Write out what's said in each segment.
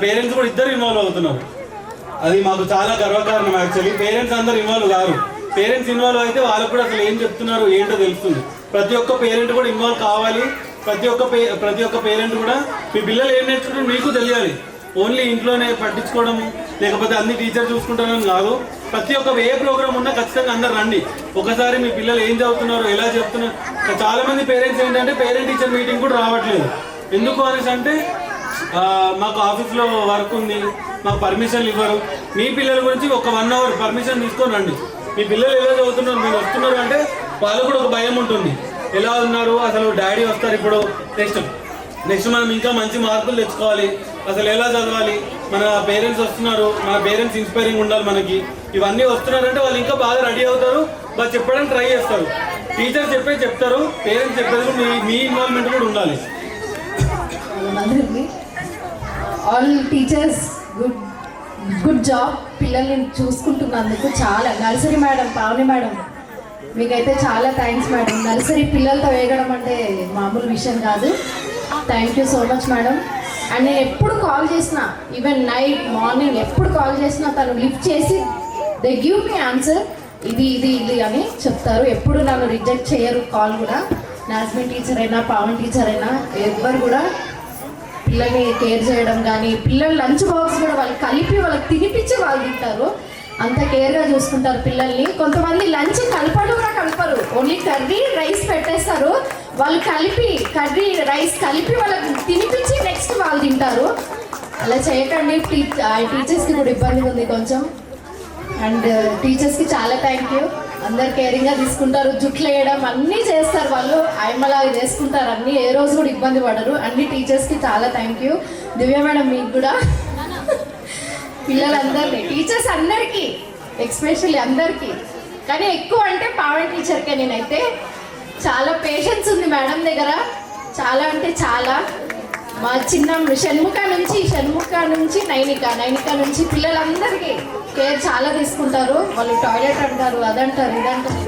Parents కూడా ఇద్దరు involve అవుతున్నారు. అది మాకు చాలా గర్వకారణం. యాక్చువల్లీ పేరెంట్స్ అందరు ఇన్వాల్వ్ కారు. పేరెంట్స్ ఇన్వాల్వ్ అయితే వాళ్ళకు కూడా అసలు ఏం చెప్తున్నారు ఏంటో తెలుస్తుంది. ప్రతి ఒక్క పేరెంట్ కూడా ఇన్వాల్వ్ కావాలి. ప్రతి ఒక్క పేరెంట్ కూడా మీ పిల్లలు ఏం నేర్చుకుంటారో మీకు తెలియాలి. ఓన్లీ ఇంట్లోనే పట్టించుకోవడం లేకపోతే అన్ని టీచర్ చూసుకుంటారని కాదు. ప్రతి ఒక్క ఏ ప్రోగ్రామ్ ఉన్నా ఖచ్చితంగా అందరు రండి. ఒకసారి మీ పిల్లలు ఏం చదువుతున్నారు ఎలా చెప్తున్నారు. చాలా మంది పేరెంట్స్ ఏంటంటే పేరెంట్ టీచర్ మీటింగ్ కూడా రావట్లేదు. ఎందుకు అనేసి అంటే మాకు ఆఫీస్లో వర్క్ ఉంది, మాకు పర్మిషన్లు ఇవ్వరు. మీ పిల్లల గురించి ఒక 1 అవర్ పర్మిషన్ తీసుకొని రండి. మీ పిల్లలు ఎలా చదువుతున్నారు మీరు వస్తున్నారు అంటే వాళ్ళకు కూడా ఒక భయం ఉంటుంది. ఎలా ఉన్నారు అసలు డాడీ వస్తారు ఇప్పుడు నెక్స్ట్ మనం ఇంకా మంచి మార్కులు తెచ్చుకోవాలి, అసలు ఎలా చదవాలి, మన పేరెంట్స్ వస్తున్నారు, మన పేరెంట్స్ ఇన్స్పైరింగ్ ఉండాలి మనకి. ఇవన్నీ వస్తున్నారంటే వాళ్ళు ఇంకా బాగా రెడీ అవుతారు, వాళ్ళు చెప్పడానికి ట్రై చేస్తారు. టీచర్ చెప్తారు, పేరెంట్స్ చెప్పేది మీ ఇన్వాల్వ్మెంట్ కూడా ఉండాలి. All teachers good job. పిల్లల్ని చూసుకుంటున్నందుకు చాలా. నర్సరీ మేడం, పావని మేడం, మీకైతే చాలా థ్యాంక్స్ మేడం. నర్సరీ పిల్లలతో వేయడం అంటే మామూలు విషయం కాదు. Thank you so much madam. And నేను ఎప్పుడు కాల్ చేసినా, ఈవెన్ నైట్ మార్నింగ్ ఎప్పుడు కాల్ చేసినా తను లిఫ్ట్ చేసి దే గివ్ మీ ఆన్సర్, ఇది ఇది ఇది అని చెప్తారు. ఎప్పుడు నన్ను రిజెక్ట్ చేయరు కాల్ కూడా. నాస్మిన్ టీచర్ అయినా పావన్ టీచర్ అయినా ఎవ్వరు కూడా పిల్లల్ని కేర్ చేయడం కానీ, పిల్లలు లంచ్ బాక్స్ కూడా వాళ్ళు కలిపి వాళ్ళకి తినిపించి వాళ్ళు తింటారు. అంత కేర్గా చూసుకుంటారు పిల్లల్ని. కొంతమంది లంచ్ కలపరు, ఓన్లీ కర్రీ రైస్ పెట్టేస్తారు. వాళ్ళు కర్రీ రైస్ కలిపి వాళ్ళకి తినిపించి నెక్స్ట్ వాళ్ళు తింటారు. అలా చేయకండి. టీచర్స్కి కూడా ఇబ్బంది ఉంది కొంచెం. అండ్ టీచర్స్కి చాలా థ్యాంక్ యూ. అందరు కేరింగ్గా తీసుకుంటారు, జుట్లు వేయడం అన్నీ చేస్తారు. వాళ్ళు ఆయమ్మలాగా చేసుకుంటారు అన్నీ, ఏ రోజు కూడా ఇబ్బంది పడరు. అన్ని టీచర్స్కి చాలా థ్యాంక్ యూ. దివ్య మేడం మీకు కూడా, పిల్లలందరినీ, టీచర్స్ అందరికీ, ఎక్స్పెషల్లీ అందరికీ. కానీ ఎక్కువ అంటే పావని టీచర్కే. నేనైతే చాలా పేషెన్స్ ఉంది మేడం దగ్గర, చాలా అంటే చాలా. మా చిన్న షణ్ముఖ నుంచి నైనిక నుంచి పిల్లలందరికీ కేర్ చాలా తీసుకుంటారు. వాళ్ళు టాయిలెట్ అంటారు, అదంటారు, ఇదంటారు.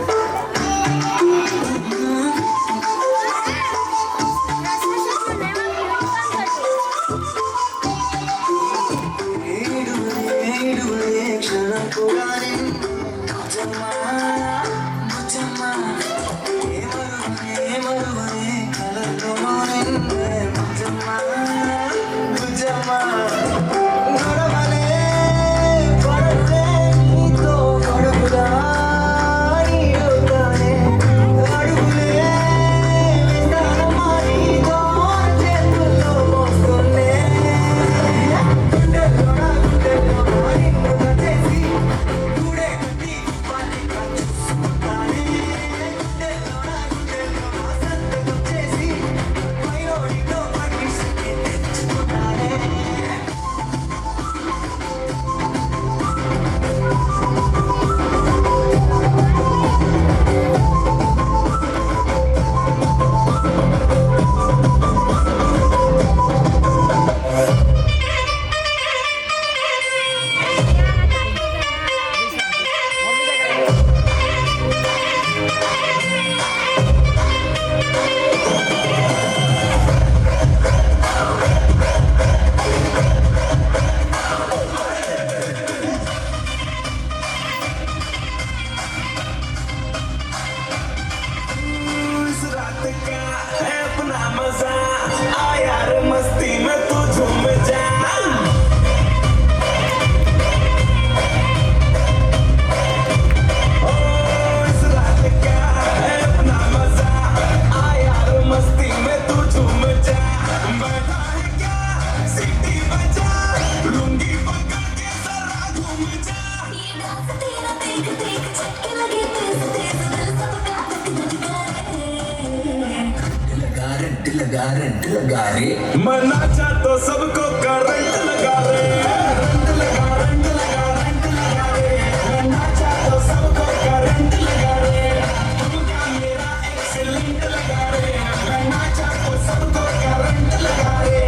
लगा रे मना चाह तो सबको करंट लगा रे मना चाह तो सबको करंट लगा रे तुमका मेरा एक्सीलेंट लगा रे मना चाह तो सबको करंट लगा रे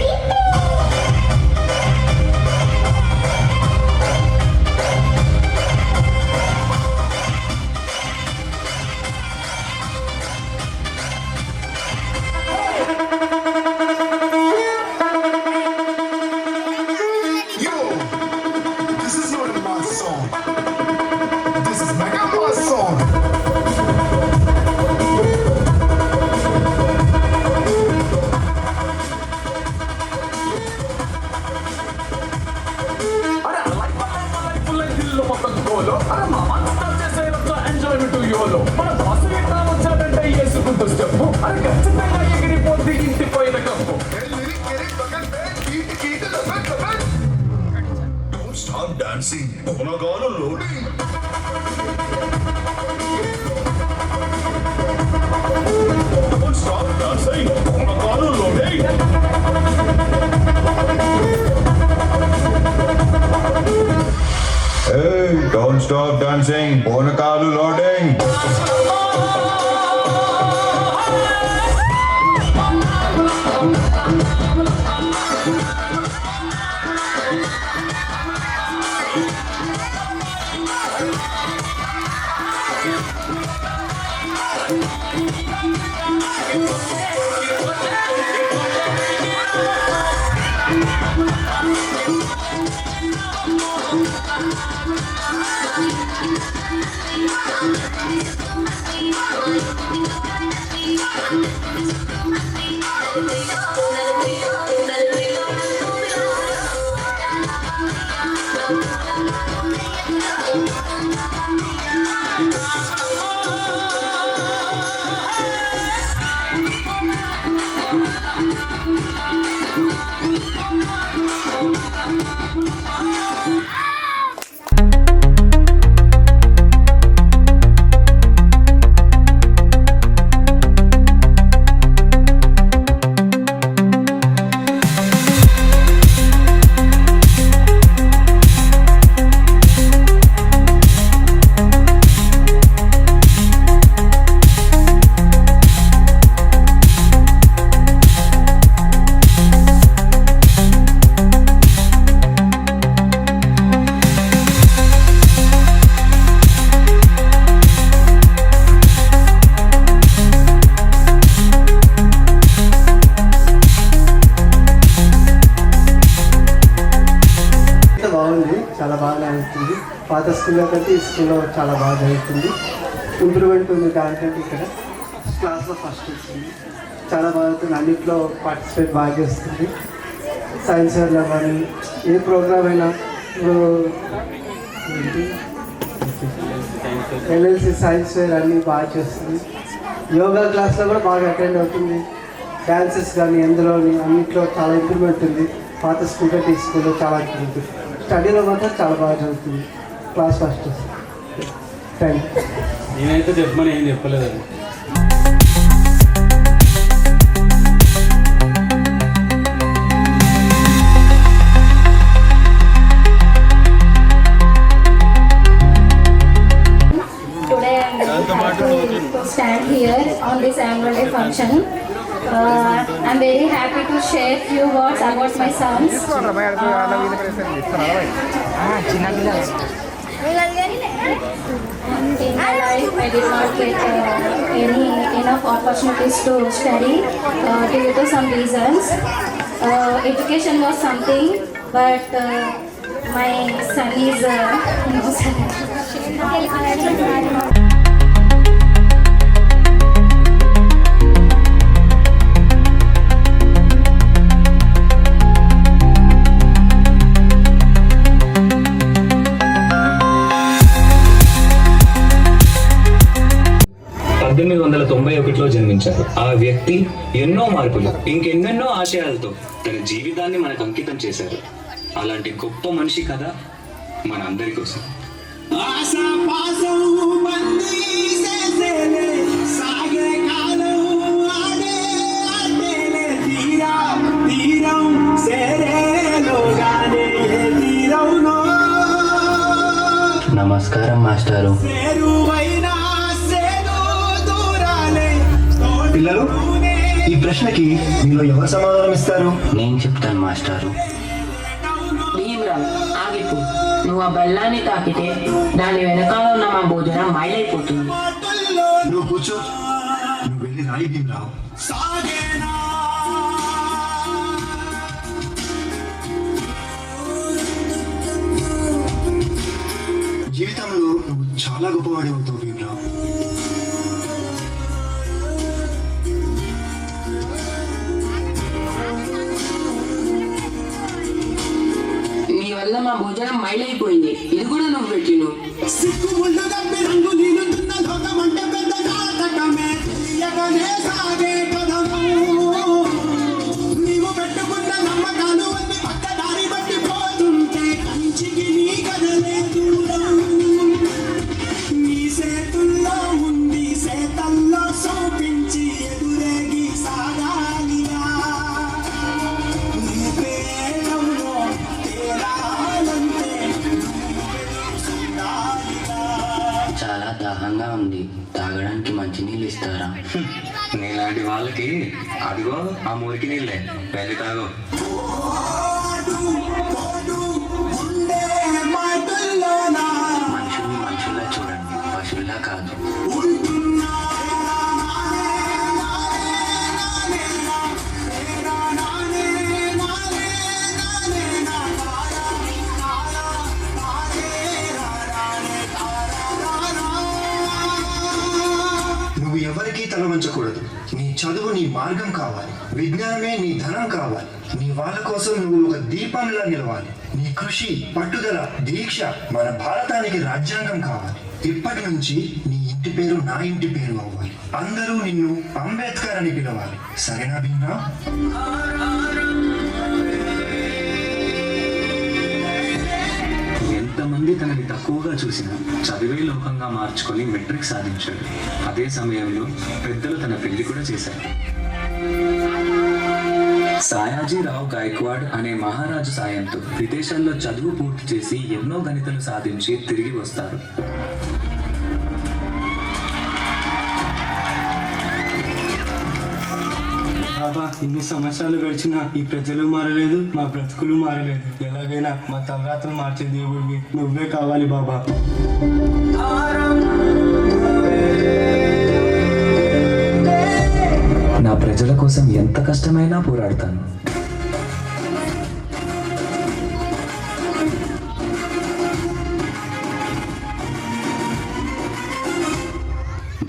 స్టెప్ అరే ఖచ్చితంగా ఎగిరిపోద్ది ఇంటి పైన cup Don't stop dancing. Bonagalu loading. Don't stop dancing. Bonagalu loading. Hey, don't stop dancing. Bonagalu loading. బాగుంది, చాలా బాగా జరుగుతుంది. పాత స్కూల్లో కంటే ఈ స్కూల్లో చాలా బాగా జరుగుతుంది. ఇంప్రూవ్మెంట్ ఉంది. దానికంటే ఇక్కడ క్లాస్లో ఫస్ట్ వస్తుంది. చాలా బాగా అవుతుంది. అన్నింటిలో పార్టిసిపేట్ బాగా చేస్తుంది. సైన్స్ ఫేర్లో కానీ ఏ ప్రోగ్రామ్ అయినా ఇప్పుడు ఎల్ఎల్సి సైన్స్ ఫేర్ అన్నీ బాగా చేస్తుంది. యోగా క్లాస్లో కూడా బాగా అటెండ్ అవుతుంది. డ్యాన్సెస్ కానీ ఎందులోని అన్నింటిలో చాలా ఇంప్రూవ్మెంట్ ఉంది. పాత స్కూల్ కంటే ఈ స్కూల్లో చాలా జరుగుతుంది. స్టడీలో మాత్రం చాలా బాగా చదువుతుంది. క్లాస్ ఫస్ట్ వస్తుంది. Thank you. నేనైతే చెప్పమని ఏం చెప్పలేదు. Today I'm very happy to stand here on this annual day function. I'm very happy to share few words about my sons. In my life, I did not get enough opportunities to study due to some reasons. Education was something, but my son is జన్మించారు. ఆ వ్యక్తి ఎన్నో మార్పులు, ఇంకెన్నెన్నో ఆశయాలతో తన జీవితాన్ని మనకు అంకితం చేశారు. అలాంటి గొప్ప మనిషి కథ మన అందరి కోసం. నమస్కారం మాస్టారు. పిల్లలు, ఈ ప్రశ్నకి మీలో ఎవరు సమాధానం ఇస్తారు? నేను చెప్తాను మాస్టారు. ఆగిపో. నువ్వు ఆ బెల్లాన్ని తాకితే దాని వెనకాల ఉన్న మా భోజనం మైలైపోతుంది. నువ్వు కూర్చో. నువ్వు వెళ్ళి రాయి భీమరావు. జీవితంలో నువ్వు చాలా గొప్పవాడి అవుతావు భీమరావు. నీ వల్ల మా భోజనం మైలైపోయింది. ఇది కూడా నువ్వు పెట్టిను. సిక్కు ముళ్ళు దప్పి రంగు నీళ్ళు దున్న లోకమంటే పెద్ద నాటకమే. ఇస్తారా? నీలాంటి వాళ్ళకి అదిగో ఆ మురికి నీళ్ళే, వెళ్ళి తాగు. మనుషుల్ని మనుషుల్లా చూడండి, పశువుల్లా కాదు. నువ్వు ఎవరికీ తల వంచకూడదు. నీ చదువు నీ మార్గం కావాలి, విజ్ఞానమే నీ ధనం కావాలి. నీ వాళ్ళ కోసం నువ్వు ఒక దీపంలా నిలవాలి. నీ కృషి, పట్టుదల, దీక్ష మన భారతానికి రాజ్యాంగం కావాలి. ఇప్పటి నుంచి నీ ఇంటి పేరు నా ఇంటి పేరు అవ్వాలి. అందరూ నిన్ను అంబేద్కర్ అని పిలవాలి. సరేనా భీమ్రా? ఎంతమంది తనని తక్కువగా చూసినా చదివే లోకంగా మార్చుకొని మెట్రిక్ సాధించాడు. అదే సమయంలో పెద్దలు తన పెళ్లి కూడా చేశారు. సాయాజీరావు గాయక్వాడ్ అనే మహారాజు సాయంతో విదేశాల్లో చదువు పూర్తి చేసి ఎన్నో గణితాలు సాధించి తిరిగి వస్తారు. బాబా, ఇన్ని సంవత్సరాలు గడిచినా ఈ ప్రజలు మారలేదు, మా బ్రతుకులు మారలేదు. ఎలాగైనా మా తలరాతలు మార్చే దేవుడివి నువ్వే కావాలి బాబా. నా ప్రజల కోసం ఎంత కష్టమైనా పోరాడతాను.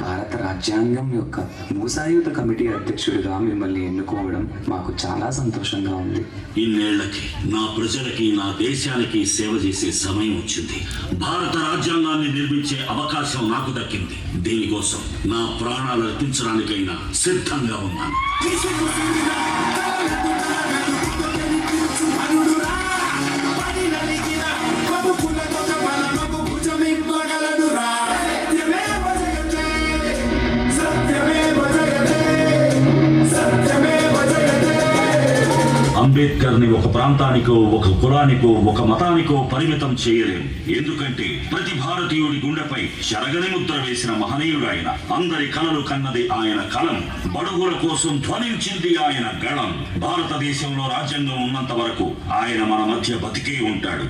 భారత రాజ్యాంగం యొక్క మూసాయుధ కమిటీ అధ్యక్షుడిగా మిమ్మల్ని ఎన్నుకోవడం మాకు చాలా సంతోషంగా ఉంది. ఇన్నేళ్లకి నా ప్రజలకి, నా దేశానికి సేవ చేసే సమయం వచ్చింది. భారత రాజ్యాంగాన్ని నిర్మించే అవకాశం నాకు దక్కింది. దీనికోసం నా ప్రాణాలు అర్పించడానికైనా సిద్ధంగా ఉన్నాను. అంబేద్కర్ని ఒక ప్రాంతానికో, ఒక కులానికో, ఒక మతానికో పరిమితం చేయలేము. ఎందుకంటే ప్రతి భారతీయుడి గుండెపై చెరగని ముద్ర వేసిన మహనీయుడు ఆయన. అందరి కలలు కన్నది ఆయన కలం, బడుగుల కోసం ధ్వనించింది ఆయన గళం. భారతదేశంలో రాజ్యాంగం ఉన్నంత వరకు ఆయన మన మధ్య బతికే ఉంటాడు.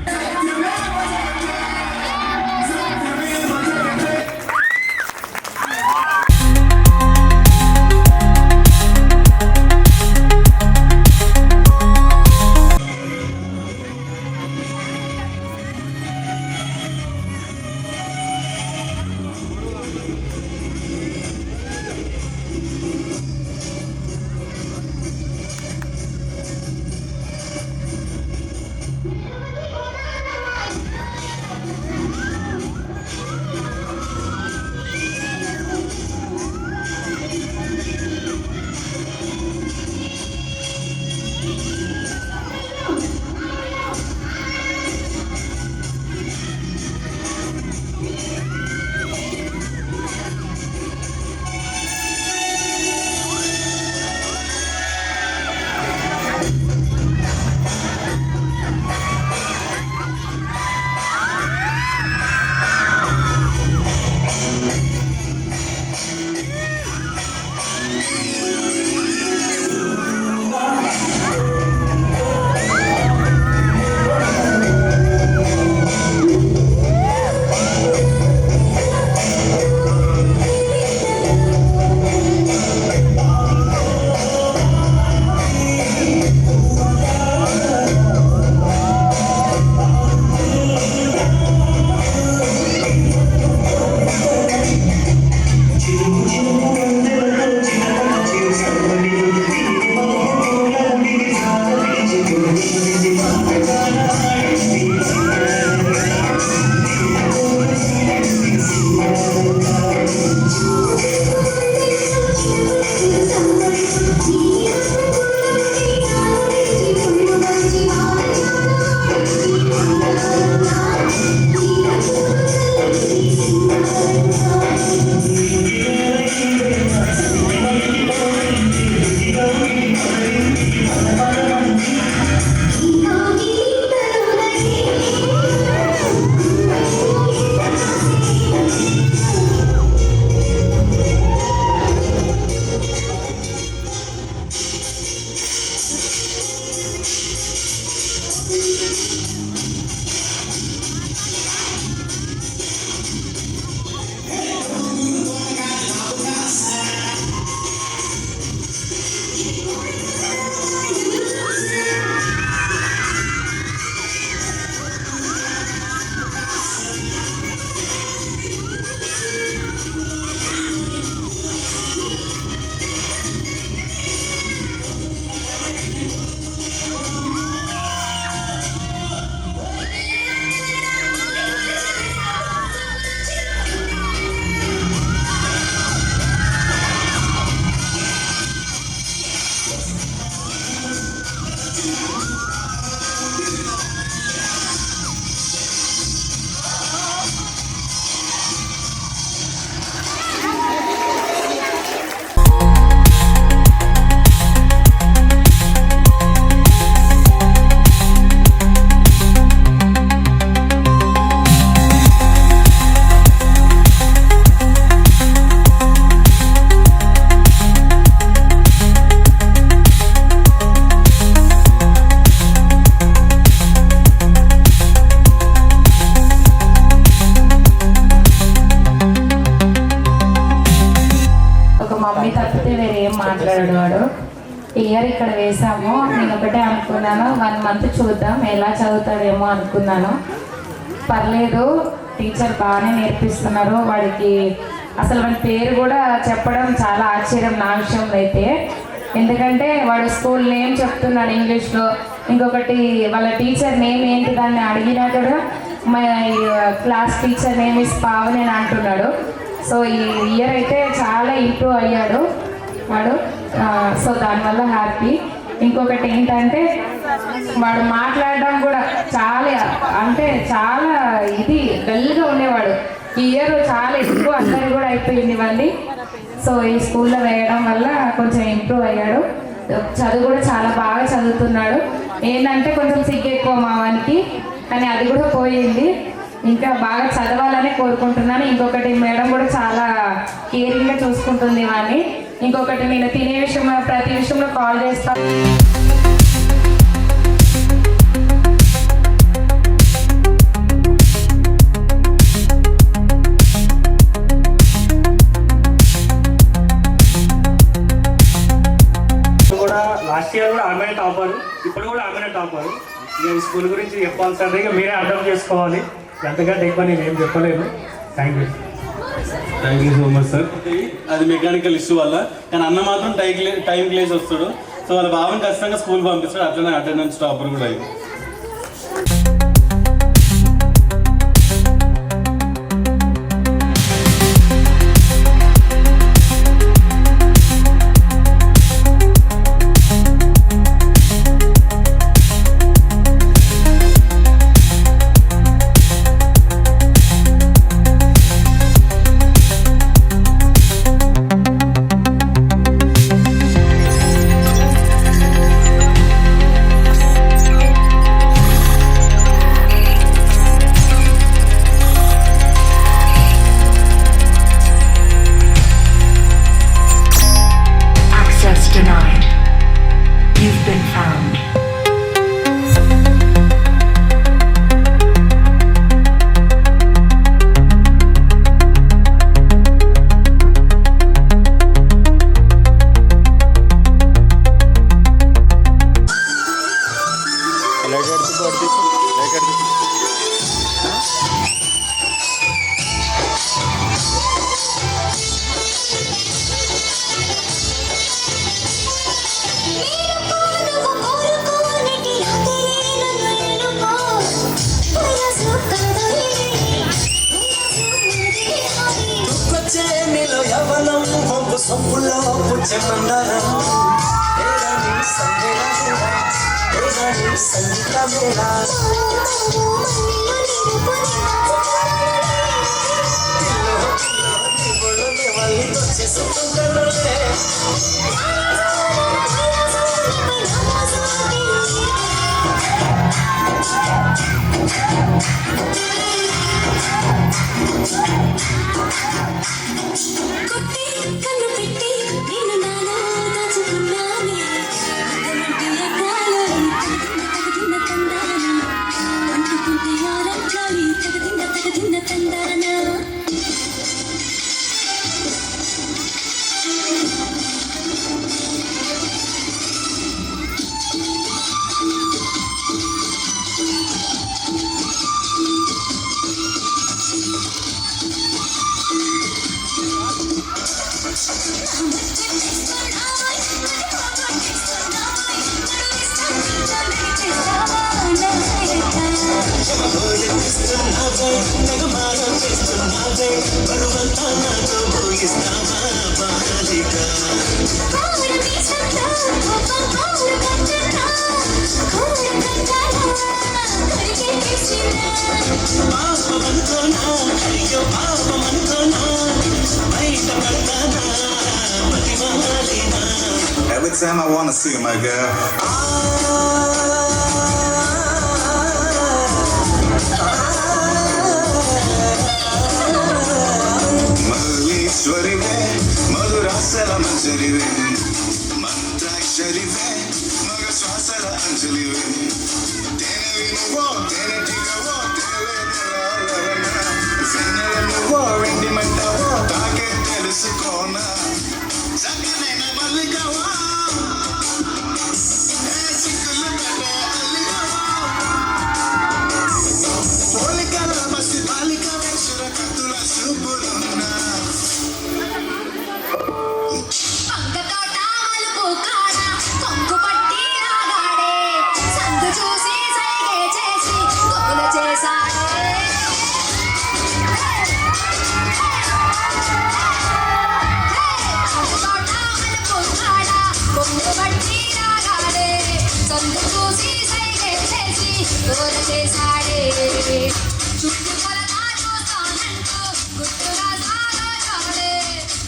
మమ్మీ తప్పితే వేరే ఏం మాట్లాడాడు వాడు. ఇయర్ ఇక్కడ వేసాము. నేను ఒకటే అనుకున్నాను 1 మంత్ చూద్దాం ఎలా చదువుతాడేమో అనుకున్నాను. పర్లేదు, టీచర్ బాగానే నేర్పిస్తున్నారు. వాడికి అసలు వాడి పేరు కూడా చెప్పడం చాలా ఆశ్చర్యం నా విషయంలో అయితే. ఎందుకంటే వాడు స్కూల్ నేమ్ చెప్తున్నాడు ఇంగ్లీష్లో, ఇంకొకటి వాళ్ళ టీచర్ నేమ్ ఏంటి దాన్ని అడిగినా కూడా మా class teacher name is Pavani అని అంటున్నాడు. సో ఈ ఇయర్ అయితే చాలా ఇంప్రూవ్ అయ్యాడు వాడు. సో దానివల్ల హ్యాపీ. ఇంకొకటి ఏంటంటే వాడు మాట్లాడడం కూడా చాలా ఇది డల్గా ఉండేవాడు. ఈ ఇయర్ చాలా ఎక్కువ అందరి కూడా అయిపోయింది ఇవన్నీ. సో ఈ స్కూల్లో వేయడం వల్ల కొంచెం ఇంప్రూవ్ అయ్యాడు. చదువు కూడా చాలా బాగా చదువుతున్నాడు. ఏంటంటే కొంచెం సిగ్గు ఎక్కువ మావానికి, కానీ అది కూడా పోయింది. ఇంకా బాగా చదవాలని కోరుకుంటున్నాను. ఇంకొకటి మేడం కూడా చాలా కేరింగ్గా చూసుకుంటుంది వాడిని. ఇంకొకటి నేను తినే విషయంలో ప్రతి విషయంలో కాల్ చేస్తాను. లాస్ట్ ఇయర్ కూడా ఆమెనే టాపర్, ఇప్పుడు కూడా ఆమెనే టాపర్. ఇక ఈ స్కూల్ గురించి చెప్పాల్సిందే, ఇక మీరే అర్థం చేసుకోవాలి. ఎంతకంటే ఎక్కువ నేను ఏం చెప్పలేను. Thank you so much sir. అది మెకానికల్ ఇష్యూ వల్ల, కానీ అన్న మాత్రం టైం లేసి వస్తాడు. సో వాళ్ళ బావని ఖచ్చితంగా స్కూల్ పంపిస్తాడు. అట్లనే అటెండెన్స్ టాపర్ కూడా అయింది. Denied. You've been found. సొప్పులో పుచ్చమందరం Sangeetha Mela Every time I wanna see you, my girl. Madhurishwarive, madhurasala manjarive, mantrasharive, magaswasala anjalive. Tene nuvo, tene tigavo, tene vedalavana, zenele nuvo, vendi mandavo, taage telusukona. చేశాడే చుట్టుకొల దాటోతానంటూ గుట్టుగా సాగాడే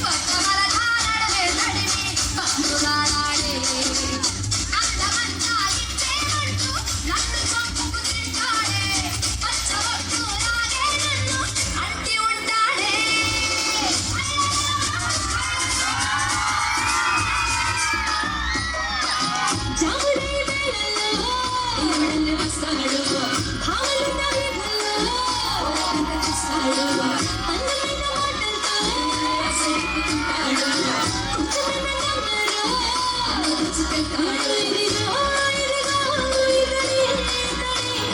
కొత్త వల ధారడమే తడిమి పట్టుగాడాడే అందమంతా ఇచ్చేమంటూ నన్ను చంపుకు తింటాడే పచ్చబొట్టు లాగే నన్ను అంటి ఉంటాడే జాముడే వేళల్లో ఎవడన్నా వస్తాడు భావలున్న వీధుల్లో కనిపిస్తాడు అందమైన మాటలతో సేపుకుంటాడు కొంచెమైన నమ్మరు పుచ్చుకెళ్తాడు ఇదిగో ఇదిగో ఇతడే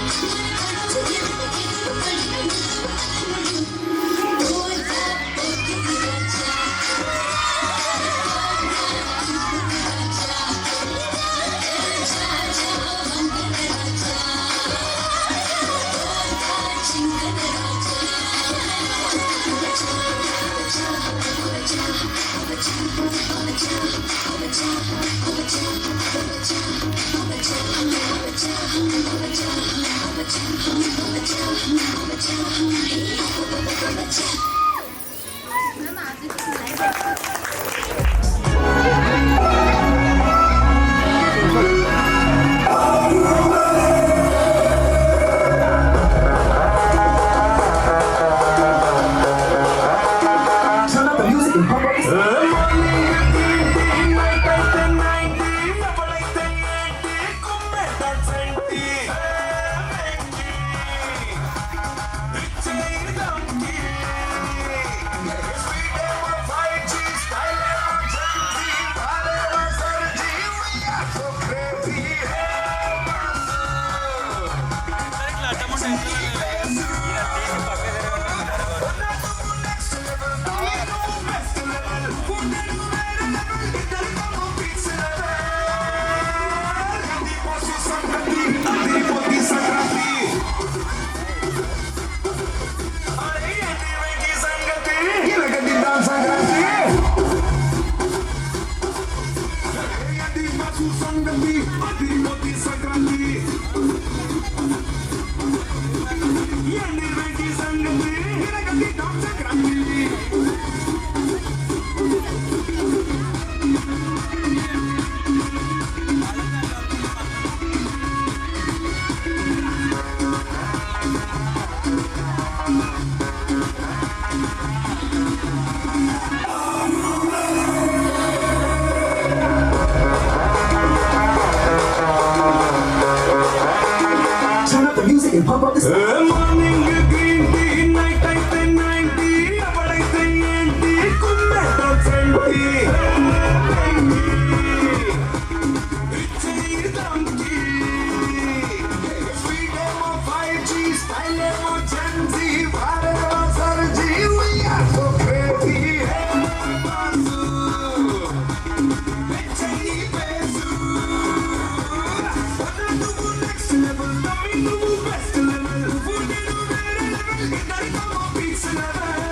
మన మనసు ఎదురు పడినడు Pizza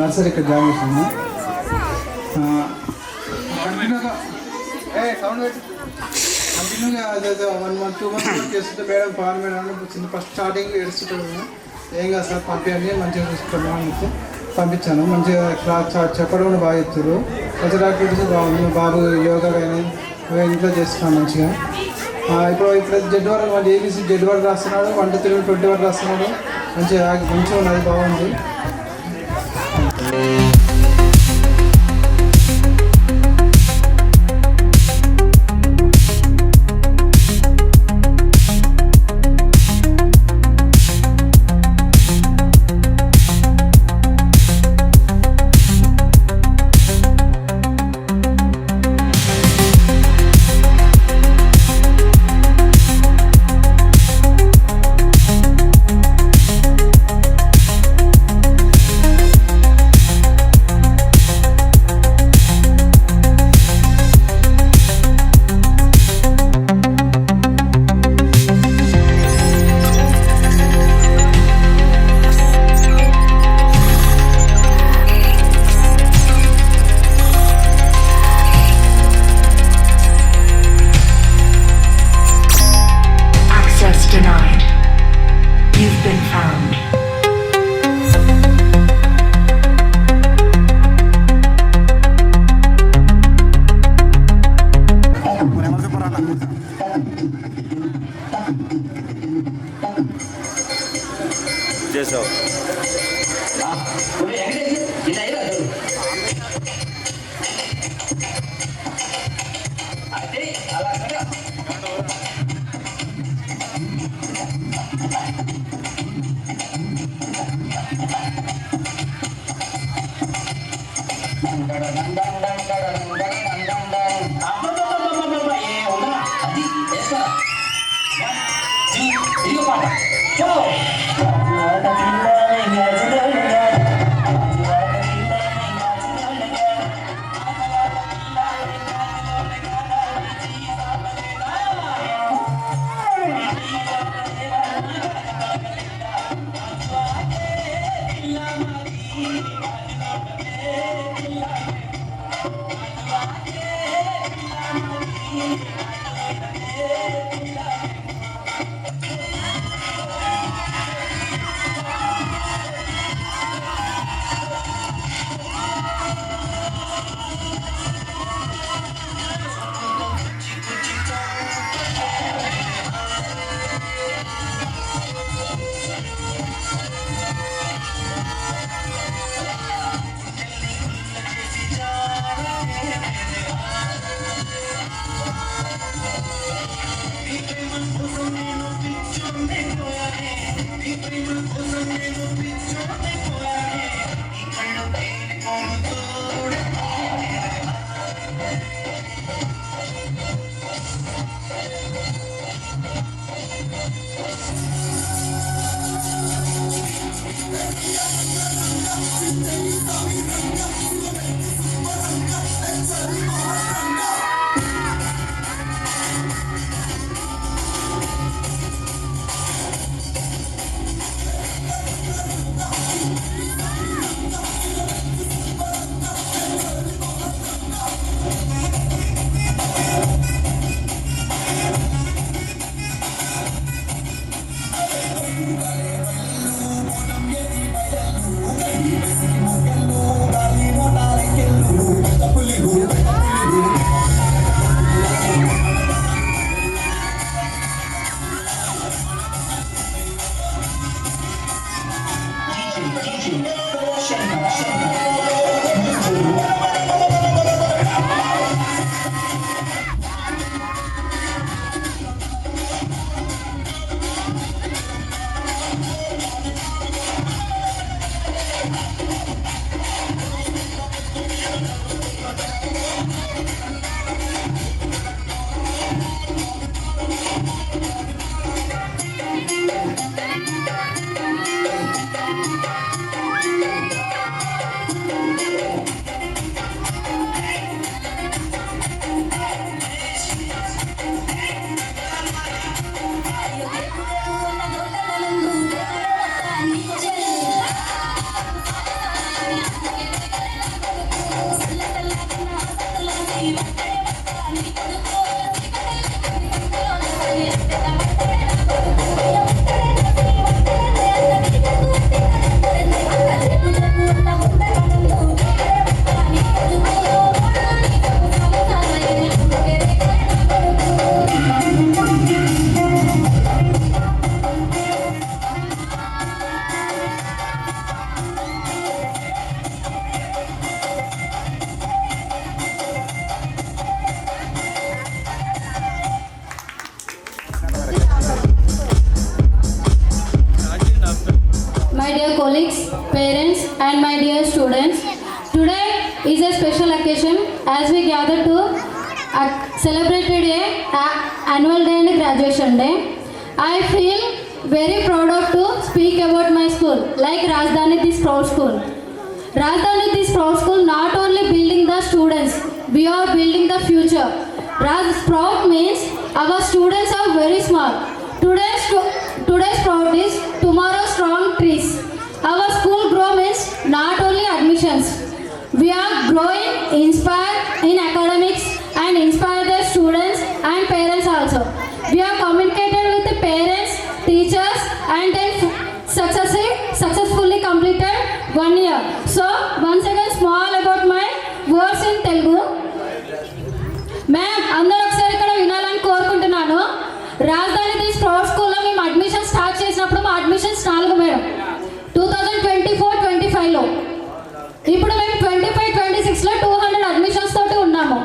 నర్సరీ ఇక్కడ జాయిన్ చేసాము. కంటిన్యూగా అదైతే 1 month 2 months చేస్తుంటే మేడం పాన్ మేడం చిన్న ఫస్ట్ స్టార్టింగ్ ఏడుస్తుంటాము. ఏం కాదు సార్ పంపించండి మంచిగా చూసుకున్నాం అని పంపించాను. మంచిగా చెప్పడం కూడా బాగా చెప్తారు. కల్చరల్ యాక్టివిటీస్ బాగుంది. బాబు యోగా కానీ ఇంట్లో చేస్తున్నాం మంచిగా. ఇప్పుడు జెడ్ వరకు మన ఏబీసీ జెడ్ వరకు రాస్తున్నాడు, 1 to 3 20 వరకు రాస్తున్నాడు. మంచిగా ఉన్నది బాగుంది. Denied. You've been found. చేసావు colleagues, parents, and my dear students. Today is a special occasion as we gather to celebrate a annual day and graduation day. I feel very proud of to speak about my school, like Rajdhani this proud school. Rajdhani this proud school not only building the students, we are building the future. Proud means our students are very smart. Today's proud is tomorrow's strong trees. Our school grow means not only admissions. We are growing, inspired in academics and inspire the students and parents also. We are communicated with the parents, teachers and then successfully completed 1 year. So once again small about my words in Telugu. Ma'am అందరూ ఒకసారి ఇక్కడ వినాలని కోరుకుంటున్నాను. రాజధాని this proud స్కూల్లో మేము admission start చేసినప్పుడు మా అడ్మిషన్స్ 4 మేడం 2024-25లో. ఇప్పుడు మేము 25-26లో 200 అడ్మిషన్స్ తోటి ఉన్నాము.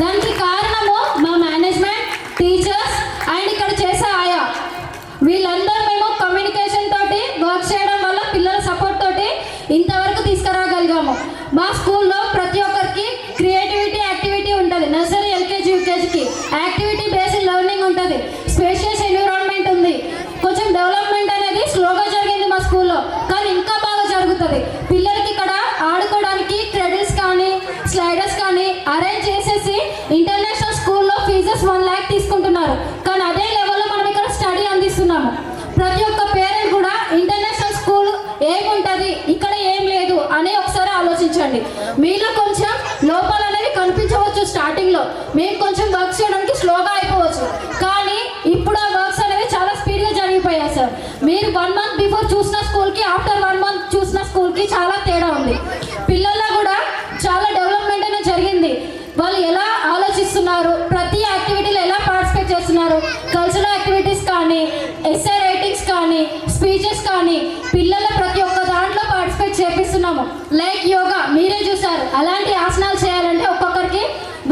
దానికి కారణము మా మేనేజ్మెంట్, టీచర్స్ అండ్ ఇక్కడ చేసే ఆయా వీళ్ళందరూ మేము కమ్యూనికేషన్ తోటి వర్క్ చేయడం వల్ల పిల్లల సపోర్ట్ తోటి ఇంతవరకు తీసుకురాగలిగాము. మా స్కూల్లో ప్రతి ఒక్కరికి క్రియేటివిటీ యాక్టివిటీ ఉంటుంది. నర్సరీ, ఎల్కేజీ, యూకేజీకి యాక్టివిటీ బేస్డ్ లెర్నింగ్ ఉంటుంది. స్పేషియస్ ఎన్విరాన్మెంట్ ఉంది. కొంచెం డెవలప్మెంట్ అనేది స్లోగా జరిగింది మా స్కూల్లో, కానీ ఇంకా బాగా జరుగుతుంది. పిల్లలకి ఇక్కడ ఆడుకోవడానికి క్రెడిల్స్ కానీ స్లైడర్స్ కానీ అరేంజ్ చేసేసి ఇంటర్నేషనల్ స్కూల్లో ఫీజెస్ 1 lakh తీసుకుంటున్నారు. కానీ అదే లెవెల్లో మనం ఇక్కడ స్టడీ అందిస్తున్నాము. ప్రతి ఒక్క పేరెంట్ కూడా ఇంటర్నేషనల్ స్కూల్ ఏముంటుంది, ఇక్కడ ఏం లేదు అని ఒకసారి ఆలోచించండి. మీలో కొంచెం లోపాలు అనేవి కనిపించవచ్చు స్టార్టింగ్లో, మేము కొంచెం వర్క్ చేయడానికి స్లోగా అయిపోవచ్చు, కానీ ఇప్పుడు ఆ వర్క్స్ అనేవి చాలా స్పీడ్గా జరిగిపోయాయి సార్. మీరు 1 month బిఫోర్ చూసిన స్కూల్కి ఆఫ్టర్ 1 month చూసిన స్కూల్కి చాలా తేడా ఉంది. పిల్లల్లో కూడా చాలా డెవలప్మెంట్ అనేది జరిగింది. వాళ్ళు ఎలా ఆలోచిస్తున్నారు, ప్రతి యాక్టివిటీలో ఎలా పార్టిసిపేట్ చేస్తున్నారు, కల్చరల్ యాక్టివిటీస్ కానీ, ఎస్ఏ రైటింగ్స్ కానీ, స్పీచెస్ కానీ పిల్లల ప్రతి ఒక్క దాంట్లో పార్టిసిపేట్ చేపిస్తున్నాము. లైక్ యోగా మీరే చూసారు. అలాంటి ఆసనాలు చేయాలంటే ఒక్కొక్కరికి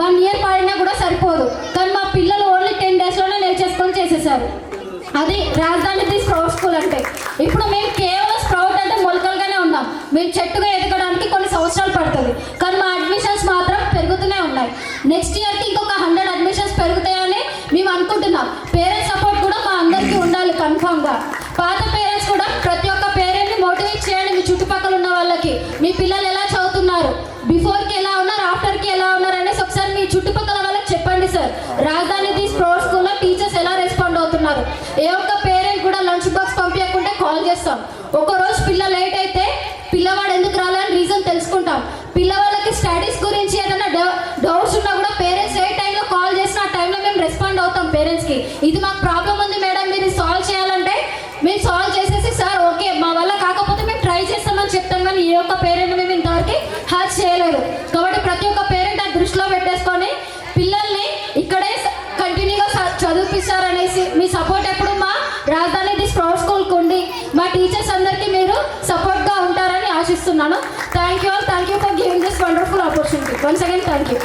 1 year పడినా కూడా సరిపోదు, కానీ మా పిల్లలు ఓన్లీ 10 daysలోనే నేర్చేసుకొని చేసేసారు. అది రాజధాని దిస్ ప్రౌడ్ స్కూల్ అంటే. ఇప్పుడు మేము కేవలం స్ప్రౌట్ అంటే మొలకలుగానే ఉన్నాం. మేము చెట్టుగా ఎదగడానికి కొన్ని సంవత్సరాలు పడుతుంది, కానీ మా అడ్మిషన్స్ మాత్రం పెరుగుతూనే ఉన్నాయి. నెక్స్ట్ ఇయర్కి ఇంకొక 100 అడ్మిషన్స్ పెరుగుతాయని మేము అనుకుంటున్నాం. పేరెంట్స్ సపోర్ట్ కూడా మా అందరికీ ఉండాలి కన్ఫామ్గా. పాత పేరెంట్స్ కూడా ప్రతి ఒక్క పేరెంట్ని మోటివేట్ చేయండి. మీ చుట్టుపక్కల ఉన్న వాళ్ళకి మీ పిల్లలు ఎలా చదువుతున్నారు, బిఫోర్కి ఎలా ఉన్నారు, ఆఫ్టర్కి ఎలా ఉన్నారు అనేసి ఒకసారి మీ చుట్టుపక్కల వాళ్ళకి చెప్పండి సార్. రాజధాని దిస్ ప్రౌడ్ స్కూల్లో టీచర్స్ ఎలా రెస్పాండ్ అవుతున్నారు. ఏ ఒక్క పేరెంట్ కూడా లంచ్ బాక్స్ పంపించకుండా కాల్ చేస్తాం. ఒకరోజు పిల్ల లేట్ అయితే పిల్లవాడు ఎందుకు రాలని రీజన్ తెలుసుకుంటాం. పిల్లవాళ్ళకి స్టడీస్ గురించి ఏదైనా డౌట్స్ ఉన్నా కూడా పేరెంట్స్ ఏ టైంలో కాల్ చేసినా ఆ టైంలో మేము రెస్పాండ్ అవుతాం పేరెంట్స్కి. ఇది మాకు ప్రాబ్లం ఉంది మేడం, మీరు సాల్వ్ చేయాలంటే మేము సాల్వ్ చేసేసి సార్ ఓకే మా వల్ల కాకపోతే మేము ట్రై చేస్తామని చెప్తాం, కానీ ఏ ఒక్క పేరెంట్ మేము ఇంతవరకు హెల్ప్ చేయలేదు. కాబట్టి ప్రతి ఒక్క పేరెంట్ అది దృష్టిలో పెట్టేసుకొని పిల్లల్ని ఇక్కడే కంటిన్యూగా చదివిపిస్తారనేసి మీ సపోర్ట్ ఎప్పుడు మా రాజధాని దిస్ ప్రౌడ్ స్కూల్కి ఉండి మా టీచర్స్ అందరికీ మీరు సపోర్ట్గా ఉంటారని ఆశిస్తున్నాను. Thank you for giving this wonderful opportunity. Once again thank you.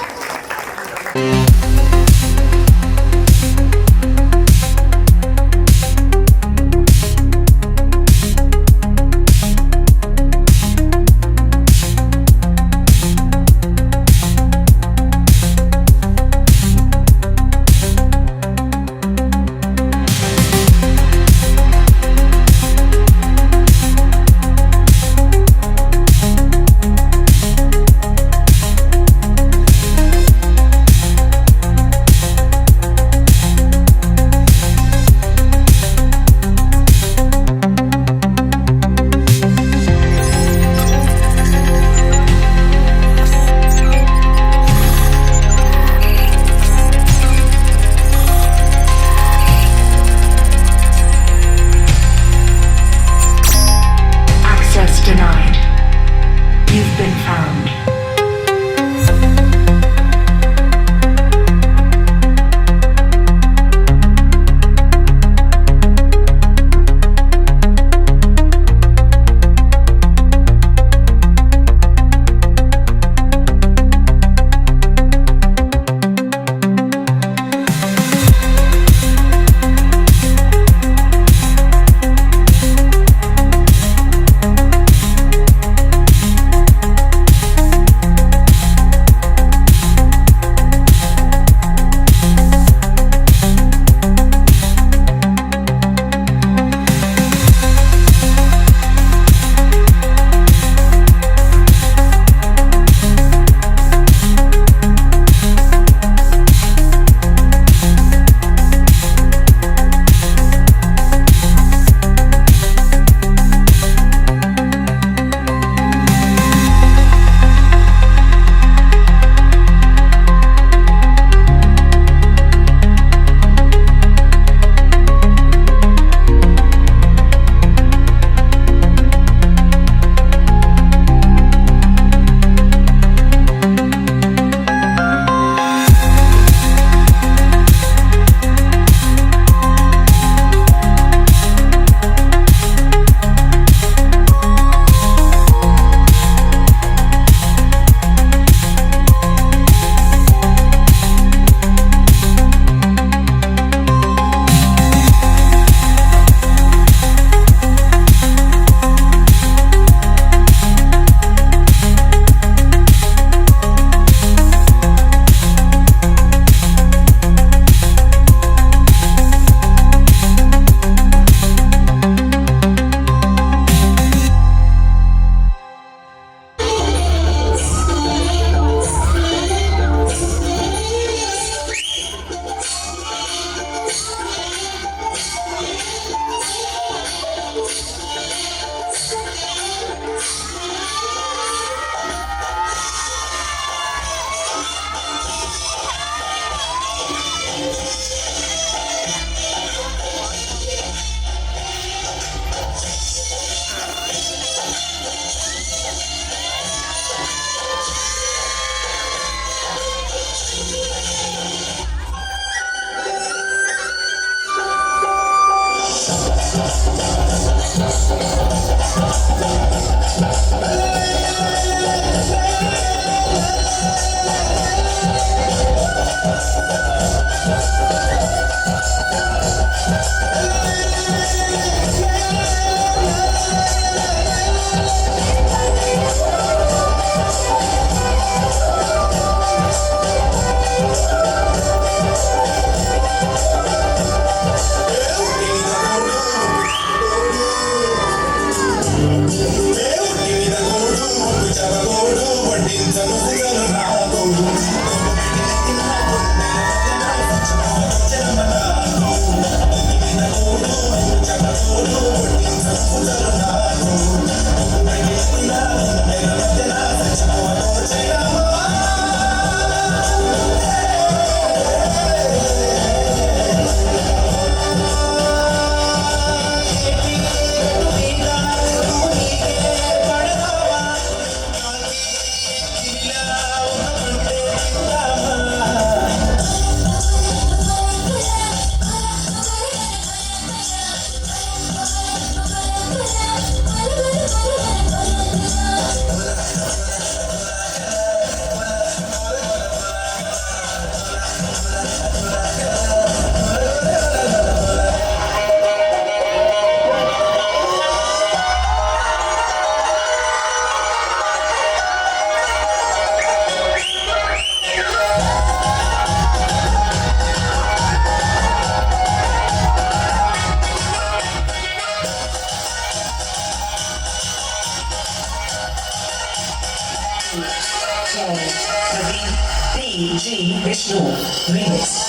PG Vishnu Remix.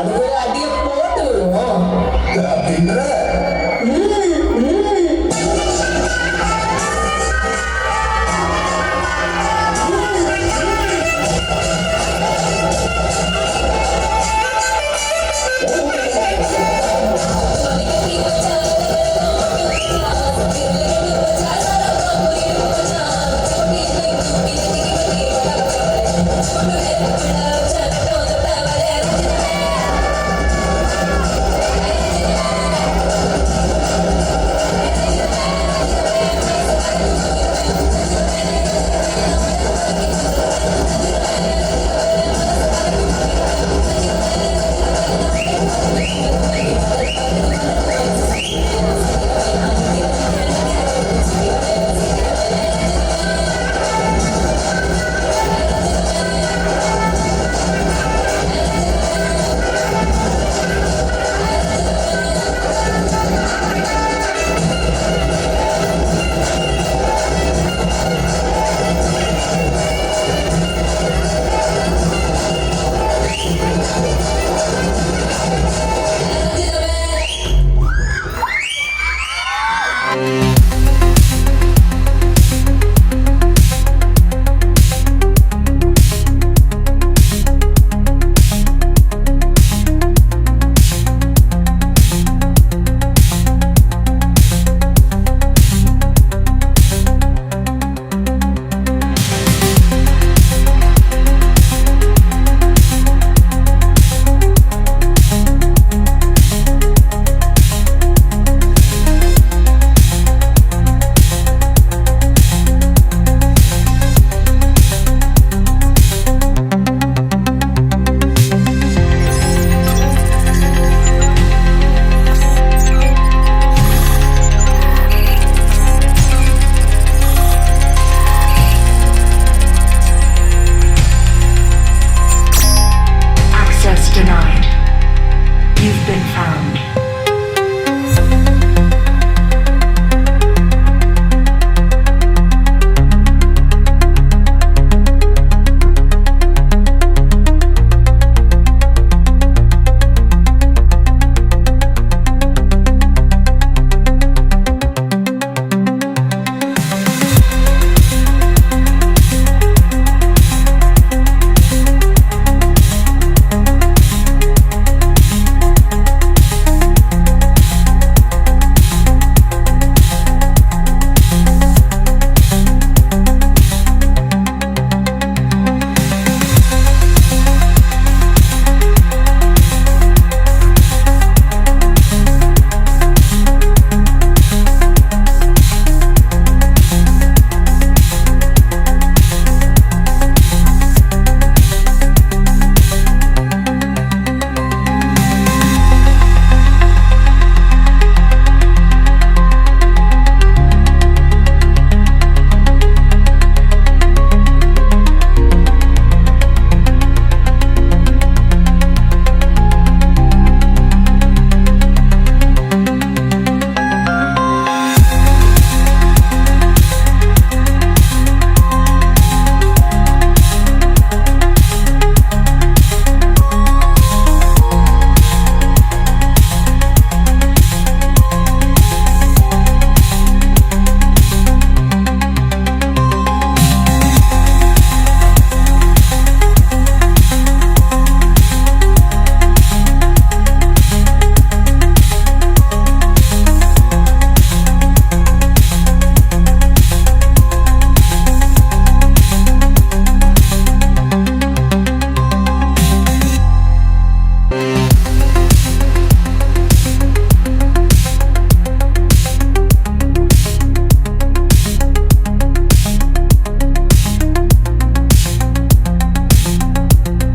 അതുപോലെ അടിയെ പോട്ട് വിടുമോ പിന്നെ denied. You've been found.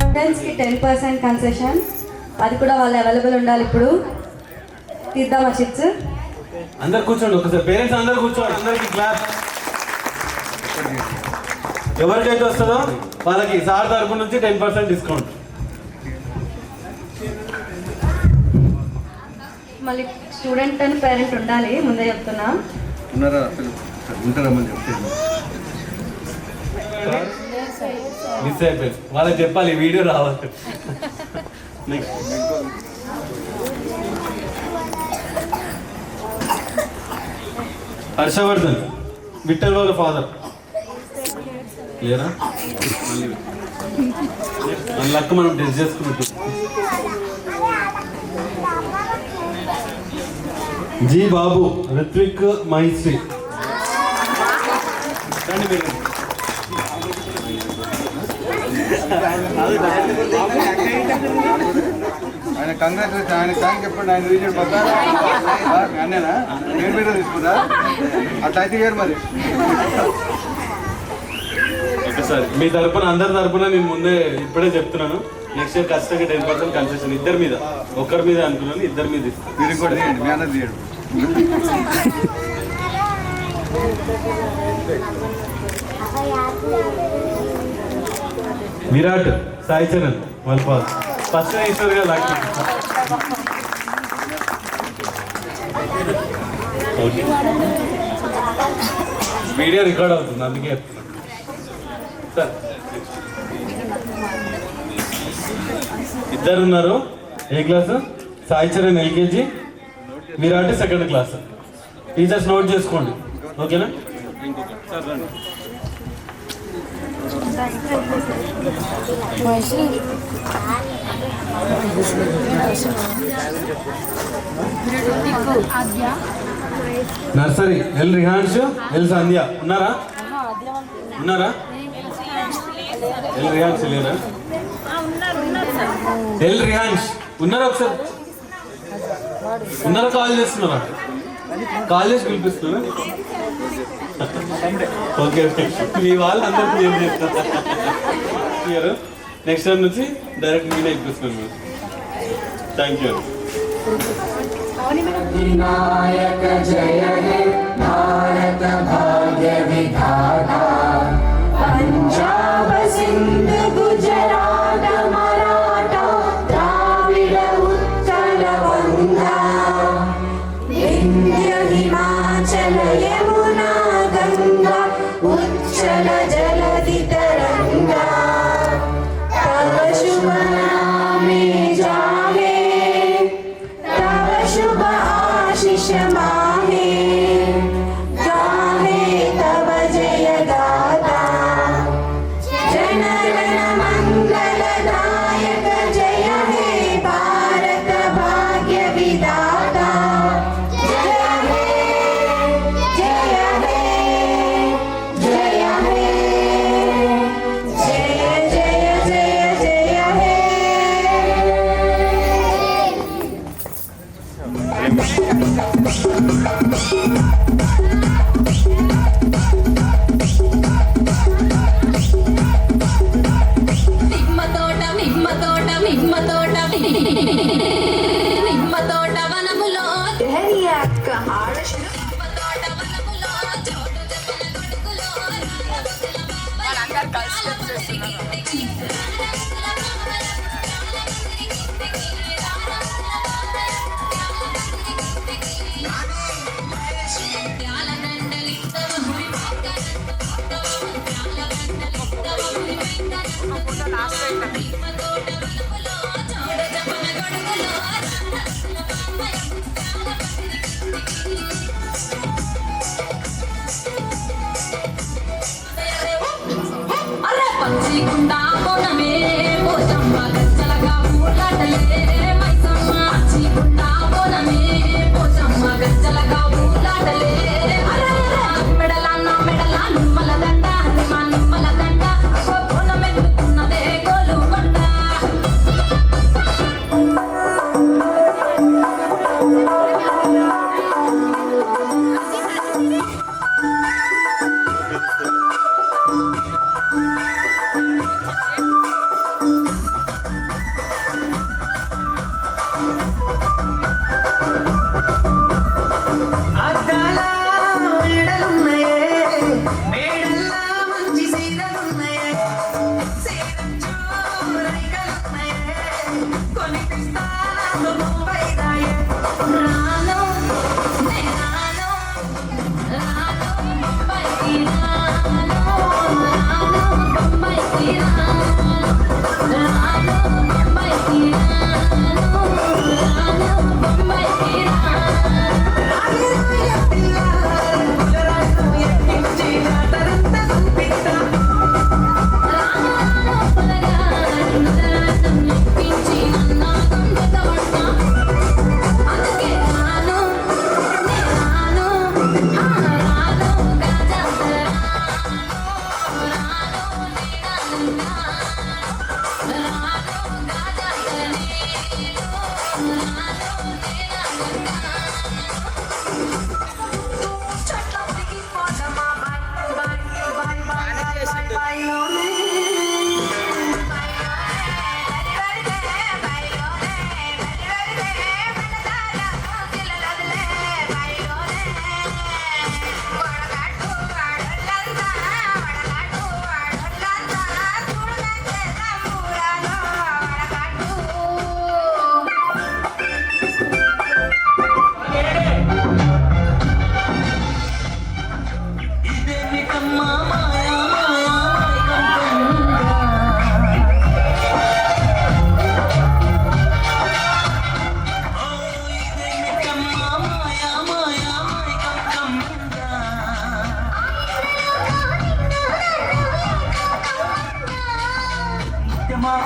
స్టూడెంట్స్కి 10% కన్సెషన్, అది కూడా వాళ్ళు అవైలబుల్ ఉండాలి. ఇప్పుడు తీద్దామా చిట్స్? అందరు కూర్చోండి ఒకసారి, పేరెంట్స్ అందరు కూర్చోండి, అందరికి క్లాస్. ఎవరికైతే వస్తుందో వాళ్ళకి సార్ తరపు నుంచి 10% డిస్కౌంట్. మళ్ళీ స్టూడెంట్ అని పేరెంట్ ఉండాలి, ముందే చెప్తున్నా. మిస్ అయిపోయింది, వాళ్ళకి చెప్పాలి వీడియో రావాలి. నెక్స్ట్ హర్షవర్ధన్, విఠల్ వాళ్ళ ఫాదర్ లేరా? మన లక్ మనం టెస్ట్ చేసుకుంటాం. జీ బాబు, రిత్విక్, మహిశ్రీ. రండి మీరు. ఆయన కంగ్రాచులేషన్, ఆయన థ్యాంక్ చెప్పండి. ఆయన రీజన్ అన్నేనా నేను మీద తీసుకుంటా అట్లా అయితే గారు మరి. ఒకసారి మీ తరపున అందరి తరపున నేను ముందే ఇప్పుడే చెప్తున్నాను, నెక్స్ట్ ఇయర్ ఖచ్చితంగా 10% కన్సెషన్. ఇద్దరి మీద, ఒక్కరి మీద అనుకున్నాను, ఇద్దరి మీద ఇస్తాను. మీరు కూడా తీయండి, మీ అన్నది తీయండి. విరాట్, సాయి చరణ్ వాళ్ళ ఫస్ట్ ఇస్తారు కదా లక్. ఓకే, వీడియో రికార్డ్ అవుతుంది అందుకే చెప్తున్నాను సార్. ఇద్దరు ఉన్నారు. ఏ class? Sai Charan LKG, Virat 2nd class. Teachers note చేసుకోండి, ఓకేనా? సార్ రండి. Nursery L Rihans, L Sandhya ఉన్నారా? ఉన్నారా? ఎల్ రిహాన్స్ లేరా? ఎల్ రిహాన్స్ ఉన్నారా? ఒకసారి ఉన్నారా? కాల్ చేస్తున్నారా? కాల్ చేసి పిలిపిస్తున్నా. ఓకే, మీ వాళ్ళు అందరికీ ఏం చేస్తారు? నెక్స్ట్ టైం నుంచి డైరెక్ట్ మీనే ఇప్పిస్తున్నాను. Thank you. विनायक जय हे भारत भाग्य विधाता पंजाब सिंध गुजरात मराठा द्राविड उत्कल वंगा विंध्य हिमाचल यमुना गंगा उच्चल जलधि तरंगा तव शुभ नामे जागे शुभ आशीष माहे गाहे तब जय गाता जनगण मंगलदायक जय हे भारत भाग्य विधाता जय हे जय हे जय हे जय जय जय जय हे. నిమ్మతోట వనములో వాళ్ళందరూ కలిసి పంచికుండా పొనమే పోచమ్మ గచ్చలగా ఊర్లాటలే మైసమ్మ పంచికుండా పొనమే పోచమ్మ గచ్చలగా ఊర్లాటలే మెడల నిమ్మల దండ నిమ్మల దండ పొనమెత్తుకున్నదే గోలు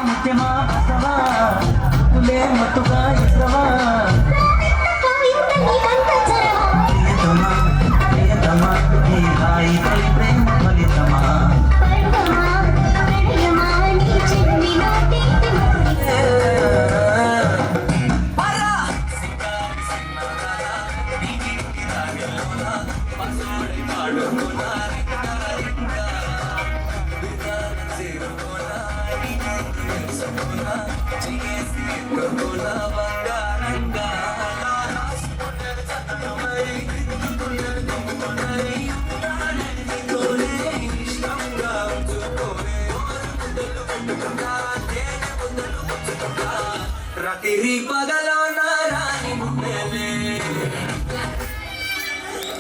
ముత్యమా బసవా తులే మత్తుగా ఇసవా ప్రియతమా ప్రియతమా ఈ హాయిపై ప్రేమ ఫలితమా రాత్రి పగలోన రాని ముందే